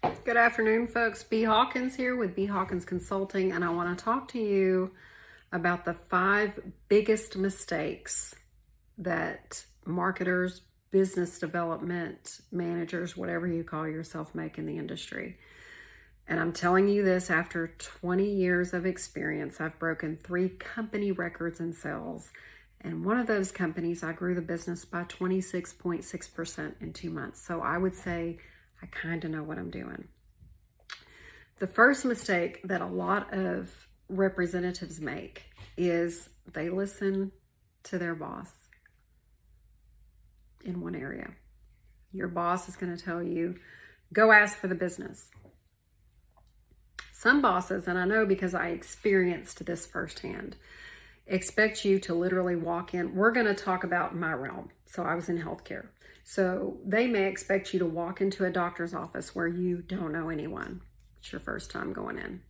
Good afternoon, folks. B. Hawkins here with B. Hawkins Consulting, and I want to talk to you about the 5 biggest mistakes that marketers, business development managers, whatever you call yourself, make in the industry. And I'm telling you this after 20 years of experience. I've broken 3 company records in sales, and one of those companies, I grew the business by 26.6% in 2 months. So I would say I kind of know what I'm doing. The first mistake that a lot of representatives make is they listen to their boss in one area. Your boss is going to tell you, go ask for the business. Some bosses, and I know because I experienced this firsthand, expect you to literally walk in. We're going to talk about my realm. So I was in healthcare. So they may expect you to walk into a doctor's office where you don't know anyone. It's your first time going in.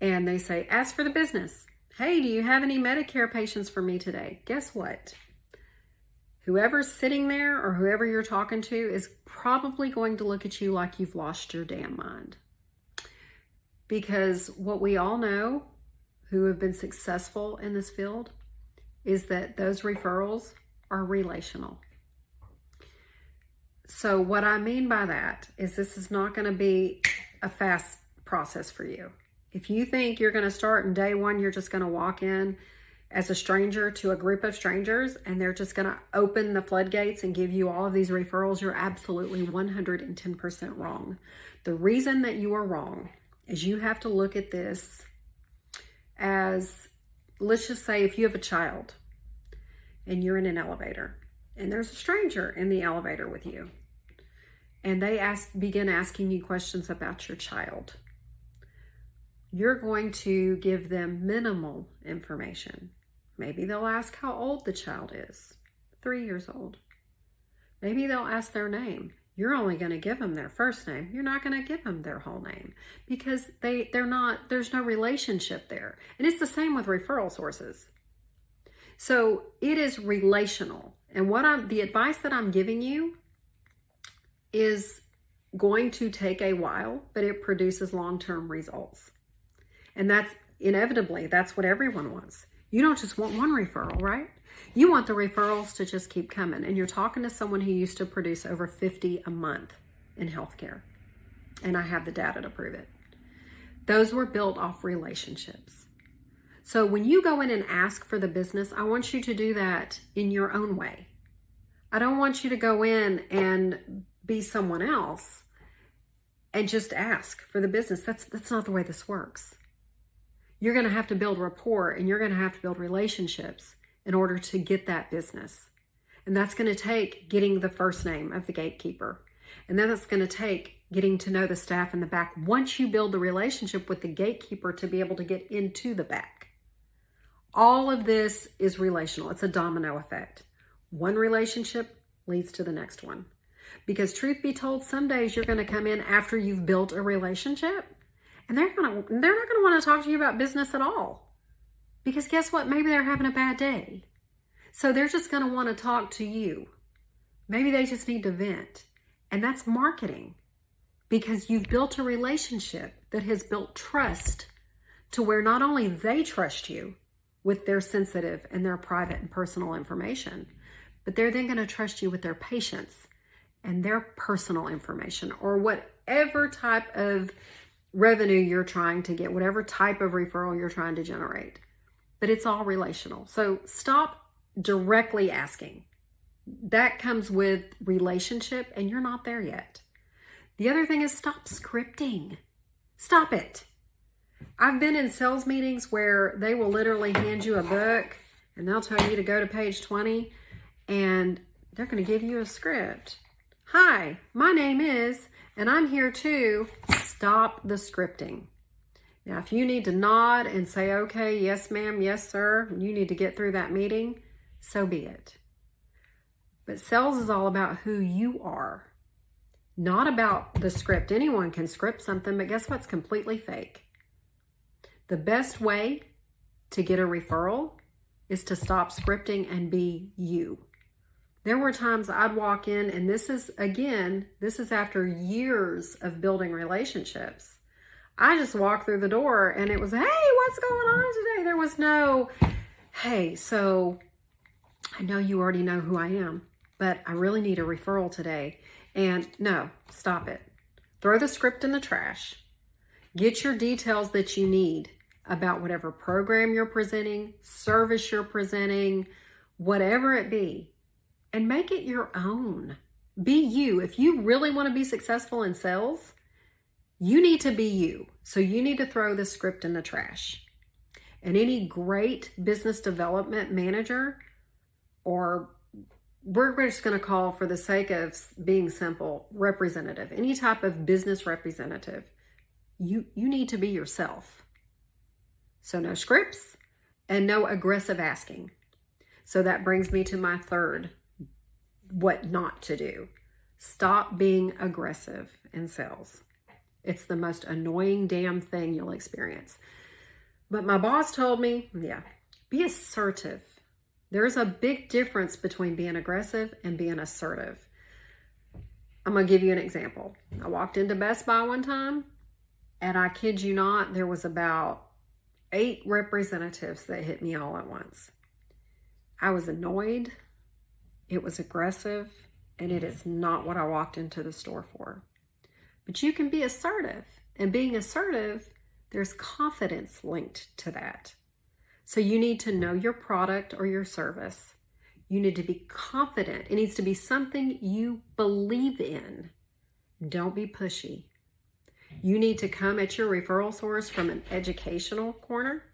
And they say, ask for the business. Hey, do you have any Medicare patients for me today? Guess what? Whoever's sitting there or whoever you're talking to is probably going to look at you like you've lost your damn mind. Because what we all know who have been successful in this field is that those referrals are relational. So what I mean by that is this is not going to be a fast process for you. If you think you're going to start in day one, you're just going to walk in as a stranger to a group of strangers and they're just going to open the floodgates and give you all of these referrals, you're absolutely 110% wrong. The reason that you are wrong is you have to look at this as, let's just say if you have a child and you're in an elevator and there's a stranger in the elevator with you and they begin asking you questions about your child, you're going to give them minimal information. Maybe they'll ask how old the child is, 3 years old. Maybe they'll ask their name. You're only going to give them their first name. You're not going to give them their whole name because there's no relationship there. And it's the same with referral sources. So it is relational. And the advice that I'm giving you is going to take a while, but it produces long-term results. And that's what everyone wants. You don't just want one referral, right? You want the referrals to just keep coming. And you're talking to someone who used to produce over 50 a month in healthcare. And I have the data to prove it. Those were built off relationships. So when you go in and ask for the business, I want you to do that in your own way. I don't want you to go in and be someone else and just ask for the business. That's not the way this works. You're going to have to build rapport and you're going to have to build relationships in order to get that business. And that's going to take getting the first name of the gatekeeper. And then it's going to take getting to know the staff in the back once you build the relationship with the gatekeeper to be able to get into the back. All of this is relational. It's a domino effect. One relationship leads to the next one. Because truth be told, some days you're going to come in after you've built a relationship and they're not going to want to talk to you about business at all. Because guess what? Maybe they're having a bad day. So they're just going to want to talk to you. Maybe they just need to vent. And that's marketing. Because you've built a relationship that has built trust to where not only they trust you with their sensitive and their private and personal information, but they're then going to trust you with their patients and their personal information or whatever type of revenue you're trying to get, whatever type of referral you're trying to generate. But it's all relational. So stop directly asking. That comes with relationship and you're not there yet. The other thing is stop scripting. Stop it. I've been in sales meetings where they will literally hand you a book and they'll tell you to go to page 20 and they're going to give you a script. Hi, my name is, and I'm here to stop the scripting. Now, if you need to nod and say, okay, yes, ma'am, yes, sir, you need to get through that meeting, so be it. But sales is all about who you are, not about the script. Anyone can script something, but guess what's completely fake? The best way to get a referral is to stop scripting and be you. There were times I'd walk in, and this is after years of building relationships. I just walked through the door and it was, hey, what's going on today? There was no, hey, so I know you already know who I am, but I really need a referral today. And no, stop it. Throw the script in the trash. Get your details that you need about whatever program you're presenting, service you're presenting, whatever it be, and make it your own. Be you. If you really want to be successful in sales, you need to be you. So you need to throw the script in the trash. And any great business development manager, or we're just going to call, for the sake of being simple, representative, any type of business representative, you need to be yourself. So no scripts and no aggressive asking. So that brings me to my third, what not to do. Stop being aggressive in sales. It's the most annoying damn thing you'll experience. But my boss told me, be assertive. There's a big difference between being aggressive and being assertive. I'm going to give you an example. I walked into Best Buy one time, and I kid you not, there was about 8 representatives that hit me all at once. I was annoyed. It was aggressive, and it is not what I walked into the store for. But you can be assertive, and being assertive, there's confidence linked to that. So you need to know your product or your service. You need to be confident. It needs to be something you believe in. Don't be pushy. You need to come at your referral source from an educational corner,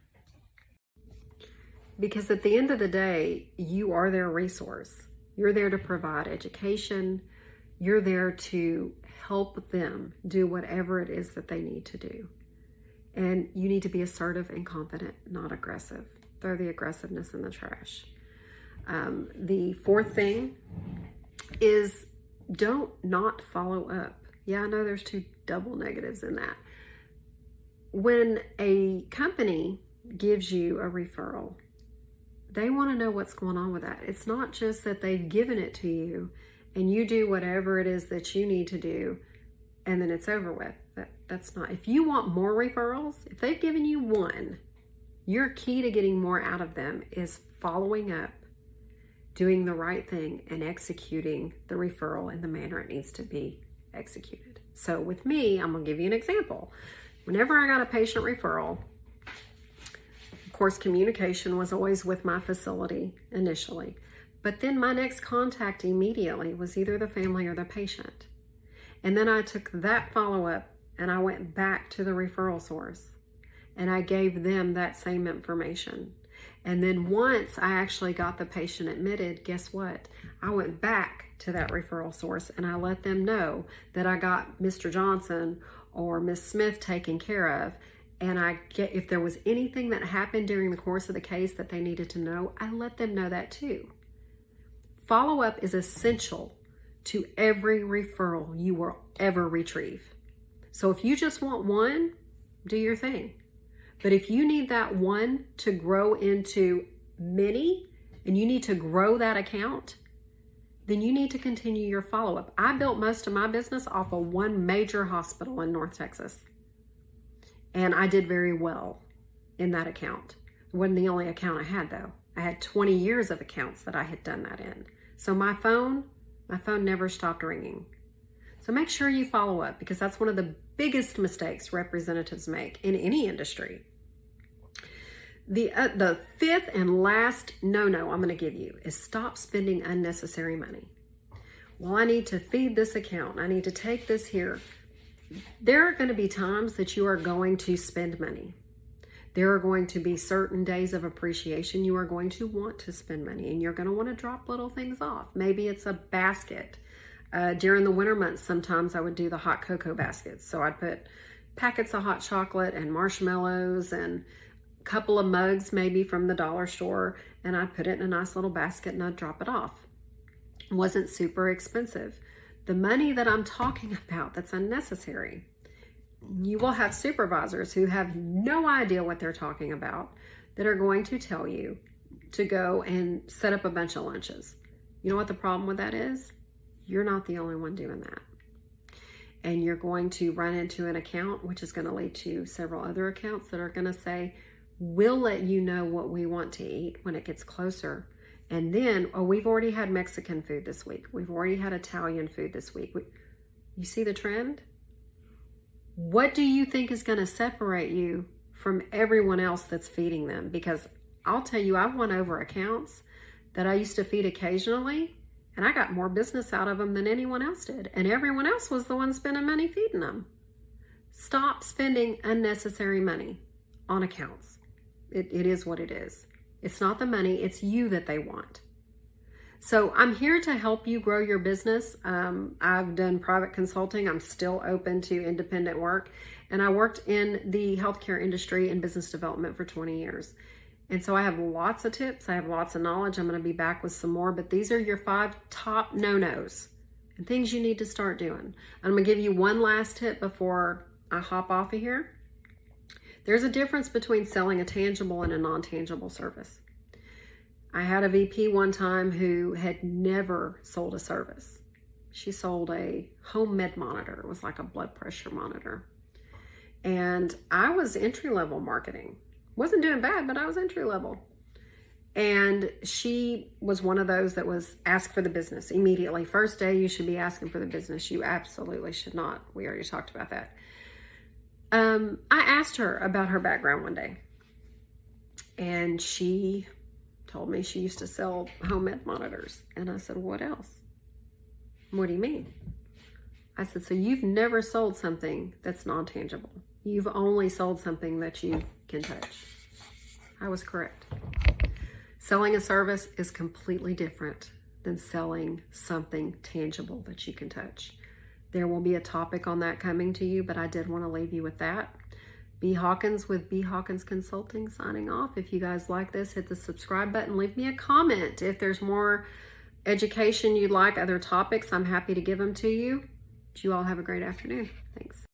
because at the end of the day, you are their resource. You're there to provide education. You're there to help them do whatever it is that they need to do. And you need to be assertive and confident, not aggressive. Throw the aggressiveness in the trash. The fourth thing is don't not follow up. Yeah, I know there's 2 double negatives in that. When a company gives you a referral, they want to know what's going on with that. It's not just that they've given it to you and you do whatever it is that you need to do and then it's over with. That's not. If you want more referrals, if they've given you one, your key to getting more out of them is following up, doing the right thing, and executing the referral in the manner it needs to be executed. So with me, I'm going to give you an example. Whenever I got a patient referral, of course, communication was always with my facility initially. But then my next contact immediately was either the family or the patient. And then I took that follow-up and I went back to the referral source and I gave them that same information. And then once I actually got the patient admitted, guess what? I went back to that referral source and I let them know that I got Mr. Johnson or Miss Smith taken care of. And if there was anything that happened during the course of the case that they needed to know, I let them know that too. Follow-up is essential to every referral you will ever retrieve. So if you just want one, do your thing. But if you need that one to grow into many and you need to grow that account, then you need to continue your follow-up. I built most of my business off of one major hospital in North Texas. And I did very well in that account. It wasn't the only account I had though. I had 20 years of accounts that I had done that in. So my phone never stopped ringing. So make sure you follow up, because that's one of the biggest mistakes representatives make in any industry. The fifth and last no-no I'm going to give you is stop spending unnecessary money. Well, I need to feed this account. I need to take this here. There are going to be times that you are going to spend money. There are going to be certain days of appreciation you are going to want to spend money, and you're going to want to drop little things off. Maybe it's a basket. During the winter months, sometimes I would do the hot cocoa baskets. So I'd put packets of hot chocolate and marshmallows and a couple of mugs maybe from the dollar store, and I'd put it in a nice little basket and I'd drop it off. It wasn't super expensive. The money that I'm talking about that's unnecessary, you will have supervisors who have no idea what they're talking about that are going to tell you to go and set up a bunch of lunches. You know what the problem with that is? You're not the only one doing that. And you're going to run into an account, which is going to lead to several other accounts that are going to say, we'll let you know what we want to eat when it gets closer. And then, oh, we've already had Mexican food this week. We've already had Italian food this week. You see the trend? What do you think is going to separate you from everyone else that's feeding them? Because I'll tell you, I've won over accounts that I used to feed occasionally, and I got more business out of them than anyone else did. And everyone else was the one spending money feeding them. Stop spending unnecessary money on accounts. It is what it is. It's not the money, it's you that they want. So I'm here to help you grow your business. I've done private consulting. I'm still open to independent work. And I worked in the healthcare industry and business development for 20 years. And so I have lots of tips. I have lots of knowledge. I'm going to be back with some more. But these are your 5 top no-nos and things you need to start doing. I'm going to give you one last tip before I hop off of here. There's a difference between selling a tangible and a non-tangible service. I had a VP one time who had never sold a service. She sold a home med monitor. It was like a blood pressure monitor. And I was entry-level marketing. Wasn't doing bad, but I was entry-level. And she was one of those that was ask for the business immediately. First day, you should be asking for the business. You absolutely should not. We already talked about that. I asked her about her background one day. And she told me she used to sell home med monitors. And I said, what else? What do you mean? I said, so you've never sold something that's non-tangible. You've only sold something that you can touch. I was correct. Selling a service is completely different than selling something tangible that you can touch. There will be a topic on that coming to you, but I did want to leave you with that. B. Hawkins with B. Hawkins Consulting signing off. If you guys like this, hit the subscribe button. Leave me a comment. If there's more education you'd like, other topics, I'm happy to give them to you. You all have a great afternoon. Thanks.